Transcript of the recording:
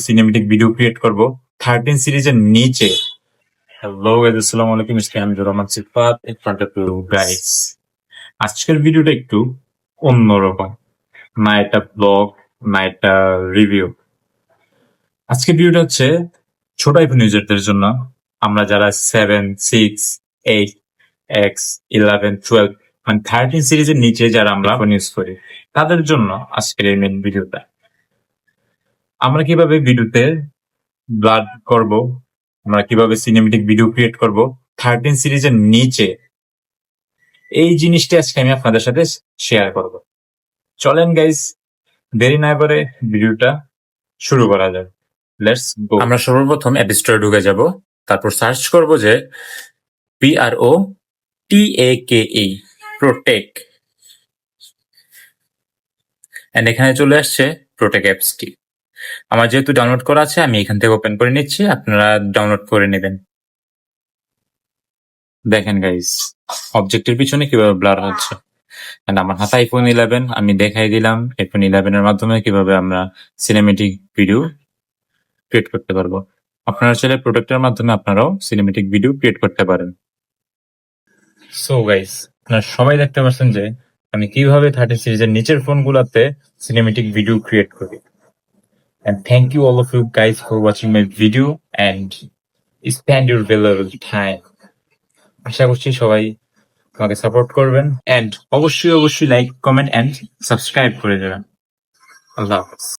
Cinematic video create করব 13 সিরিজের নিচে। হ্যালো গাইস, আসসালামু আলাইকুম। আমি Rahman Sifat in front of you guys. আজকের ভিডিওটা একটু অন্যরকম, না এটা ব্লগ না এটা রিভিউ। আজকের ভিডিওটা হচ্ছে ছোট আইফোন ইউজারদের জন্য। আমরা যারা 7, 6, 8, X, 11, 12 মানে 13 সিরিজের নিচে যারা আমরা ফোন ইউজ করি তাদের জন্য আজকের এই মেন ভিডিওটা। আমরা কিভাবে ভিডিওতে ব্লাড করব, আমরা কিভাবে সিনেমেটিক ভিডিও ক্রিয়েট করব 13 সিরিজের নিচে, এই জিনিসটা আজকে আমি আপনাদের সাথে শেয়ার করব। চলেন গাইস, দেরি না করে ভিডিওটা শুরু করা যাক। Let's go. আমরা সর্বপ্রথম অ্যাপ স্টোরে ঢুকে যাব, তারপর সার্চ করব যে PROTEKE প্রোটেক, এন্ড এখানে চলে আসছে প্রোটেক অ্যাপসটি। আমার যেহেতু ডাউনলোড করা আছে আমি এখান থেকে ওপেন করে নিচ্ছি, আপনারা ডাউনলোড করে নেবেন। দেখেন গাইস, অবজেক্টের পিছনে কিভাবে ব্লার হচ্ছে। আমার হাতে আইফোন 11, আমি দেখাই দিলাম আইফোন 11 এর মাধ্যমে কিভাবে আমরা সিনেমেটিক ভিডিও ক্রিয়েট করতে পারবো। আপনারা চাইলে প্রোটেক্টের মাধ্যমে আপনারাও সিনেমেটিক ভিডিও ক্রিয়েট করতে পারেন। সো গাইস, আপনারা সবাই দেখতে পাচ্ছেন যে আমি কিভাবে 13 সিরিজের নিচের ফোনগুলোতে সিনেমেটিক ভিডিও ক্রিয়েট করি। And thank you all of you guys for watching my video and spend your valuable time. আশা করছি সবাই আমাকে সাপোর্ট করবেন and অবশ্যই লাইক, কমেন্ট and সাবস্ক্রাইব করে যাবেন। আল্লাহ হাফেজ।